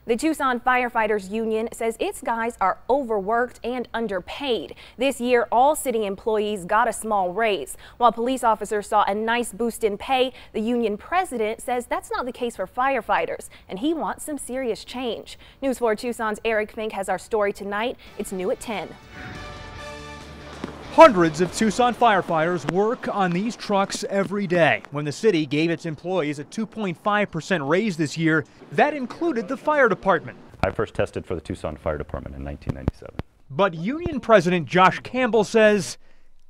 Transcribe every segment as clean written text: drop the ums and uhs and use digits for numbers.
The Tucson Firefighters Union says its guys are overworked and underpaid. This year, all city employees got a small raise. While police officers saw a nice boost in pay, the union president says that's not the case for firefighters, and he wants some serious change. News 4 Tucson's Eric Fink has our story tonight. It's new at 10. Hundreds of Tucson firefighters work on these trucks every day. When the city gave its employees a 2.5% raise this year, that included the fire department. I first tested for the Tucson Fire Department in 1997. But Union President Josh Campbell says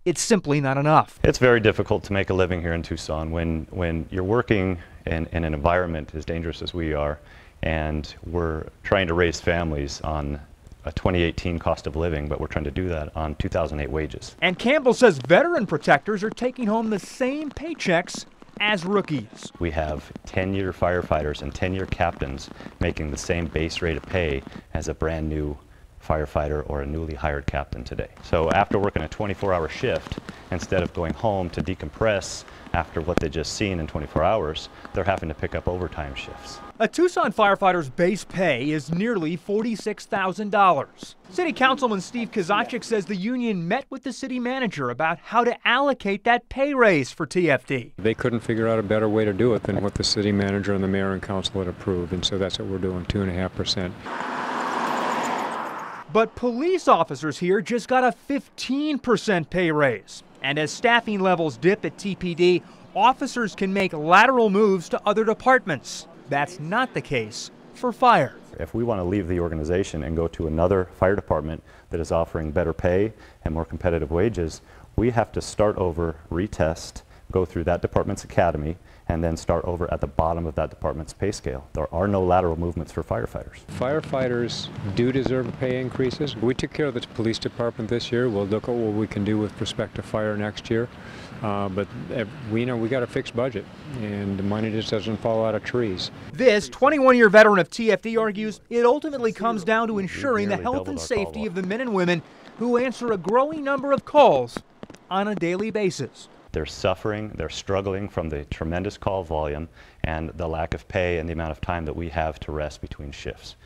it's simply not enough. It's very difficult to make a living here in Tucson when you're working in an environment as dangerous as we are, and we're trying to raise families on a 2018 cost of living, but we're trying to do that on 2008 wages. And Campbell says veteran protectors are taking home the same paychecks as rookies. We have 10-year firefighters and 10-year captains making the same base rate of pay as a brand new firefighter or a newly hired captain today. So after working a 24-hour shift, instead of going home to decompress after what they just seen in 24 hours, they're having to pick up overtime shifts. A Tucson firefighter's base pay is nearly $46,000. City Councilman Steve Kozachik says the union met with the city manager about how to allocate that pay raise for TFD. They couldn't figure out a better way to do it than what the city manager and the mayor and council had approved, and so that's what we're doing, 2.5%. But police officers here just got a 15% pay raise. And as staffing levels dip at TPD, officers can make lateral moves to other departments. That's not the case for fire. If we want to leave the organization and go to another fire department that is offering better pay and more competitive wages, we have to start over, retest, go through that department's academy, and then start over at the bottom of that department's pay scale. There are no lateral movements for firefighters. Firefighters do deserve pay increases. We took care of the police department this year. We'll look at what we can do with respect to fire next year. But we know we got a fixed budget, and the money just doesn't fall out of trees. This 21-year veteran of TFD argues it ultimately comes down to ensuring the health and safety of the men and women who answer a growing number of calls on a daily basis. They're suffering, they're struggling from the tremendous call volume and the lack of pay and the amount of time that we have to rest between shifts.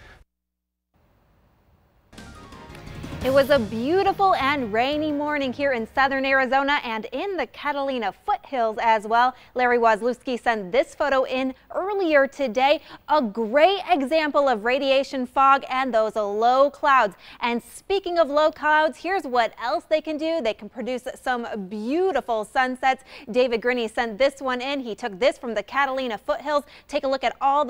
It was a beautiful and rainy morning here in southern Arizona and in the Catalina foothills as well. Larry Wazlewski sent this photo in earlier today. A great example of radiation fog and those low clouds. And speaking of low clouds, here's what else they can do. They can produce some beautiful sunsets. David Grinney sent this one in. He took this from the Catalina foothills. Take a look at all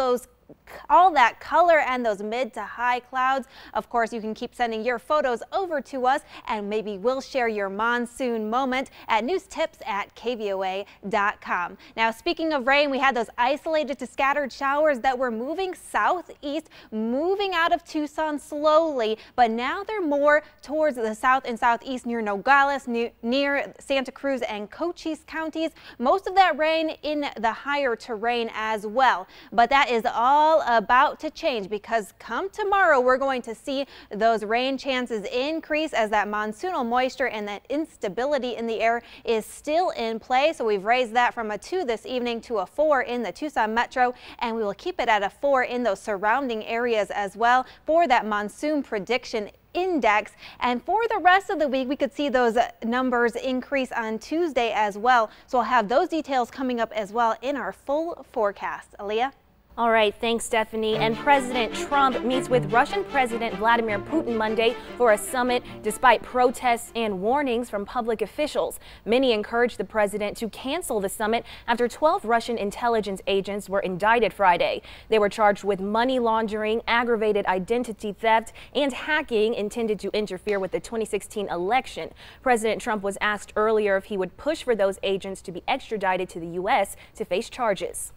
that color and those mid to high clouds. Of course, you can keep sending your photos over to us, and maybe we'll share your monsoon moment at newstips@kvoa.com. Now, speaking of rain, we had those isolated to scattered showers that were moving southeast, moving out of Tucson slowly, but now they're more towards the south and southeast near Nogales, near Santa Cruz and Cochise counties. Most of that rain in the higher terrain as well, but that is all about to change, because come tomorrow we're going to see those rain chances increase as that monsoonal moisture and that instability in the air is still in play. So we've raised that from a 2 this evening to a 4 in the Tucson metro, and we will keep it at a 4 in those surrounding areas as well for that monsoon prediction index. And for the rest of the week, we could see those numbers increase on Tuesday as well. So we'll have those details coming up as well in our full forecast. Aaliyah? All right, thanks, Stephanie. And President Trump meets with Russian President Vladimir Putin Monday for a summit despite protests and warnings from public officials. Many encouraged the president to cancel the summit after 12 Russian intelligence agents were indicted Friday. They were charged with money laundering, aggravated identity theft, and hacking intended to interfere with the 2016 election. President Trump was asked earlier if he would push for those agents to be extradited to the U.S. to face charges.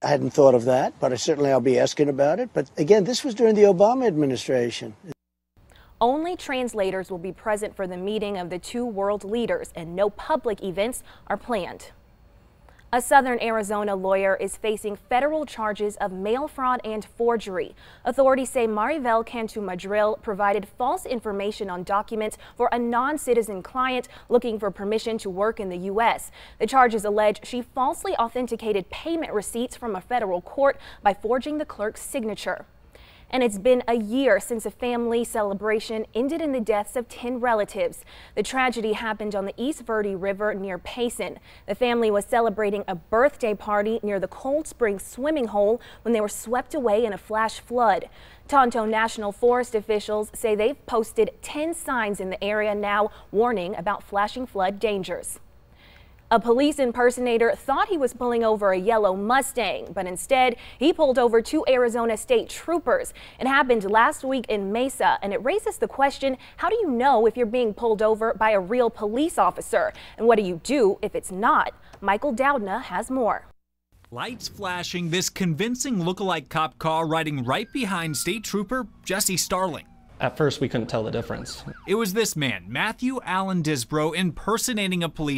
I hadn't thought of that, but I'll be asking about it. But again, this was during the Obama administration. Only translators will be present for the meeting of the two world leaders, and no public events are planned. A southern Arizona lawyer is facing federal charges of mail fraud and forgery. Authorities say Maribel Cantu-Madril provided false information on documents for a non-citizen client looking for permission to work in the U.S. The charges allege she falsely authenticated payment receipts from a federal court by forging the clerk's signature. And it's been a year since a family celebration ended in the deaths of 10 relatives. The tragedy happened on the East Verde River near Payson. The family was celebrating a birthday party near the Cold Spring swimming hole when they were swept away in a flash flood. Tonto National Forest officials say they've posted 10 signs in the area now warning about flashing flood dangers. A police impersonator thought he was pulling over a yellow Mustang, but instead he pulled over 2 Arizona state troopers. It happened last week in Mesa, and it raises the question, how do you know if you're being pulled over by a real police officer? And what do you do if it's not? Michael Doudna has more. Lights flashing, this convincing lookalike cop car riding right behind State Trooper Jesse Starling. At first, we couldn't tell the difference. It was this man, Matthew Allen Disbro, impersonating a police